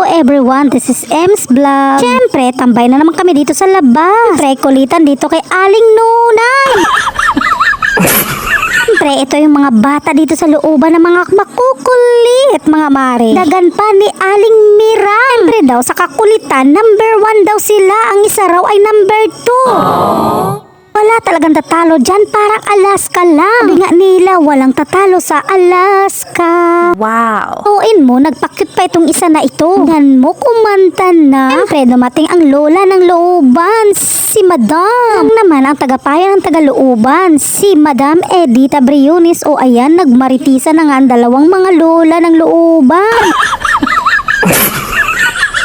Hello everyone, this is Ems Vlog. Siyempre, tambay na naman kami dito sa labas. Siyempre, kulitan dito kay Aling Nunay. Siyempre, ito yung mga bata dito sa looban ng mga makukulit, mga mare. Dagan pa ni Aling Mira. Siyempre daw, sa kakulitan, number 1 daw sila. Ang isa raw ay number 2. Wala talagang tatalo dyan, parang Alaska lang. Sabi nga nila, walang tatalo sa Alaska. Wow! Tuin mo, nagpakyut pa itong isa na ito. Tingnan mo, kumanta na. Siyempre, dumating ang lola ng looban, si Madam. Ang naman ang tagapayan ng tagalooban, si Madam Edita Briones. O ayan, nagmaritisa na nga ang dalawang mga lola ng looban.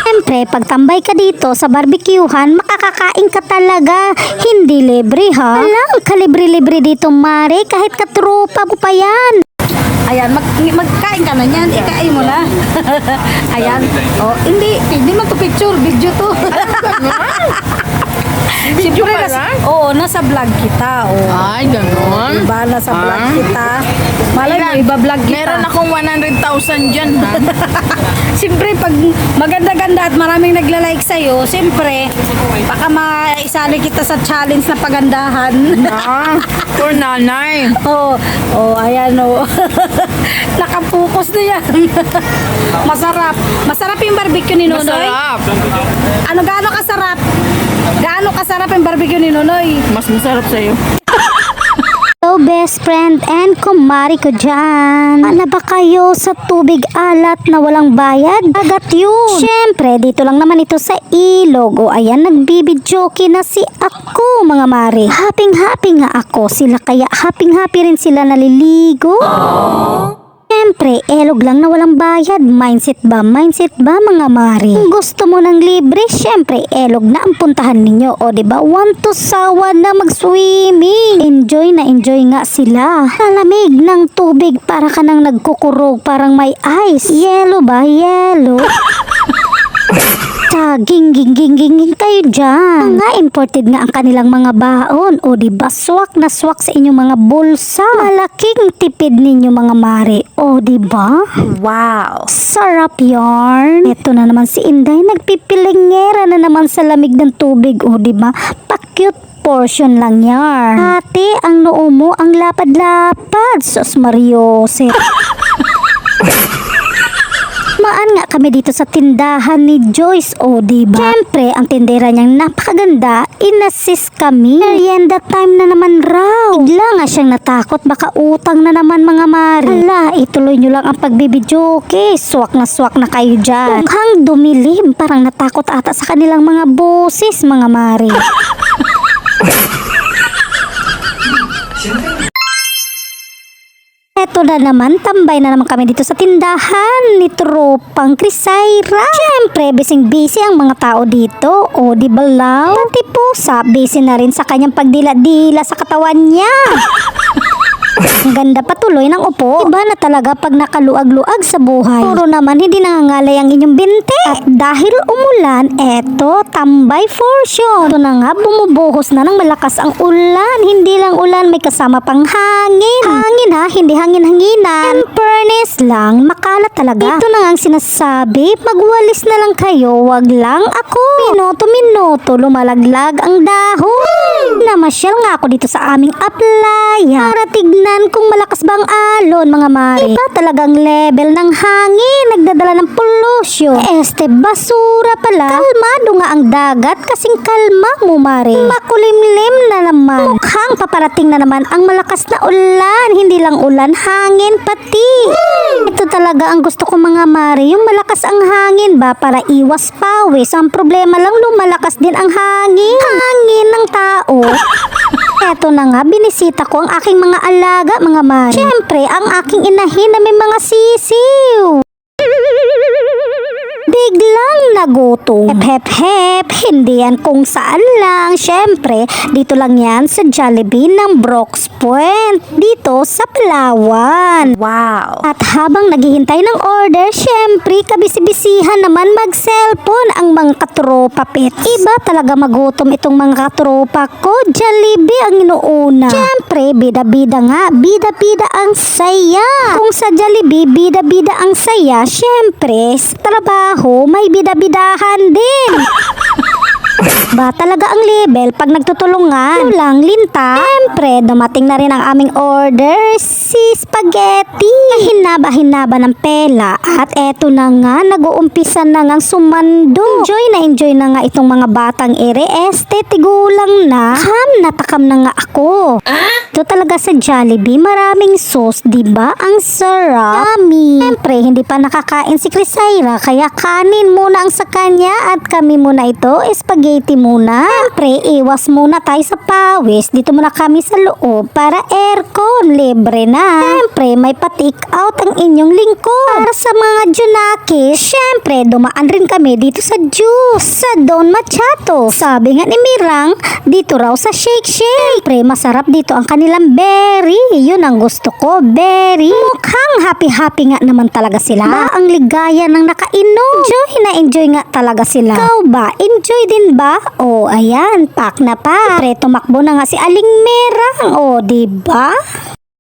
Siyempre, pagtambay ka dito sa barbecuehan, makakakain ka talaga. Hindi libre ha. Alam, kalibre-libre dito, Mare. Kahit katropa mo pa yan. Ayan, magkain ka na niyan. Ikain mo na. Ayan. Oh, hindi man to picture, video to. Video pa lang? Oo, nasa vlog kita. Oh. Ay, ganun. Diba, nasa vlog kita. Malay mo, iba vlog kita. Meron akong 100,000 dyan, ha? Siyempre, pag maganda-ganda at maraming nagla-like sa'yo, siyempre, baka maisali kita sa challenge na pagandahan. For nanay. Ayan, nakapokus na yan. Masarap. Masarap yung barbecue ni Nonoy. Masarap. Gaano kasarap? Gaano kasarap yung barbecue ni Nonoy? Mas masarap sa'yo. Hello best friend and kumari ko dyan. Ano ba kayo sa tubig alat na walang bayad? Agat yun. Siyempre, dito lang naman ito sa ilog. O ayan, nagbibidyoke na si ako, mga mari. Happy nga ako sila, kaya happy rin sila naliligo. Siyempre, elog lang na walang bayad. Mindset ba, mga mari? Kung gusto mo ng libre, siyempre, elog na ang puntahan ninyo. O diba, want to sawa na mag-swimming. Enjoy nga sila. Lalamig ng tubig, para ka nang nagkukurog, parang may ice. Yellow ba? Yellow. Ging kayo dyan. Mga imported nga ang kanilang mga baon. O diba, swak na swak sa inyong mga bulsa. Malaking tipid ninyo, mga mare. O diba? Wow! Sarap yarn. Ito na naman si Inday, nagpipilingera na naman sa lamig ng tubig. O diba, pa-cute portion lang yarn. Ate, ang noo mo, ang lapad-lapad. Sos Mariose. Maan nga kami dito sa tindahan ni Joyce, o diba? Siyempre, ang tindera niyang napakaganda, inassist kami. Merienda time na naman raw. Bigla nga siyang natakot, baka utang na naman, mga mari. Hala, ituloy nyo lang ang pagbibidyoke. Swak na kayo dyan. Mukhang dumilim, parang natakot ata sa kanilang mga boses, mga mari. Eto na naman, tambay na naman kami dito sa tindahan ni Tropang Crisaira. Siyempre, busy ang mga tao dito. O, di ba lang? Pati pusa, busy na rin sa kanyang pagdila-dila sa katawan niya. Ang ganda patuloy ng upo. Iba na talaga pag nakaluag-luag sa buhay. Puro naman hindi nangangalay ang inyong binte. At dahil umulan, eto, tambay for sure. Ito na nga, bumubuhos na ng malakas ang ulan. Hindi lang ulan, may kasama pang hangin. Hangin ha, hindi hangin-hanginan. In fairness lang, makalat talaga. Ito na nga ang sinasabi, magwalis na lang kayo, wag lang ako. Minuto-minuto, lumalaglag ang dahon. Namasyal nga ako dito sa aming applyan. Para tignan kung malakas ba ang alon, mga mari. Iba talagang level ng hangin, nagdadala ng pollution. Basura pala. Kalmado nga ang dagat, kasing kalma mo, mari. Makulimlim na naman. Mukhang paparating na naman ang malakas na ulan. Hindi lang ulan, hangin pati. Ito talaga ang gusto ko, mga mari. Yung malakas ang hangin ba, para iwas pawis. Ang problema lang, lumalakas din ang hangin. Hangin ng tao. Eto na nga, binisita ko ang aking mga alaga, mga mari. Siyempre, ang aking inahin na may mga sisiw. Biglang nagutom. Hep, hindi yan kung saan lang. Syempre, dito lang yan sa Jollibee ng Brooks Point. Dito sa Palawan. Wow. At habang naghihintay ng order, syempre, kabisi-bisihan naman mag-cellphone ang mga katropa pets. Iba talaga magutom itong mga katropa ko. Jollibee ang inuuna. Syempre, bida-bida nga. Bida-bida ang saya. Kung sa Jollibee, bida-bida ang saya, syempre, sa trabaho, may bida-bidahan din. Ba talaga ang level pag nagtutulungan. Kulang linta. Siyempre, dumating na rin ang aming order, si spaghetti. Hinaba-hinaba ng pela. At eto na nga, nag-uumpisa na nga sumando. Enjoy na nga itong mga batang ere. Tigulang na. Natakam na nga ako. Ito talaga sa Jollibee, maraming sauce, diba? Ang sarap. Yummy. Siyempre, hindi pa nakakain si Crisaira, kaya kanin muna ang sa kanya at kami muna ito, spaghetti muna. Siyempre, iwas muna tayo sa pawis. Dito muna kami sa loob para aircon. Libre na. Siyempre, may pa-take out ang inyong lingkod. Para sa mga junakis, siyempre, dumaan rin kami dito sa juice. Sa Don Machato. Sabi nga ni Mirang, dito raw sa Shake Shake. Siyempre, masarap dito ang kanilang berry. Yun ang gusto ko, berry. Mukhang happy-happy nga naman talaga sila. Ba, ang ligaya ng nakainom. Enjoy nga talaga sila. Ikaw ba? Enjoy din ba? O, ayan, pack na pa. Siyempre, tumakbo na nga si Aling Merang. O, diba?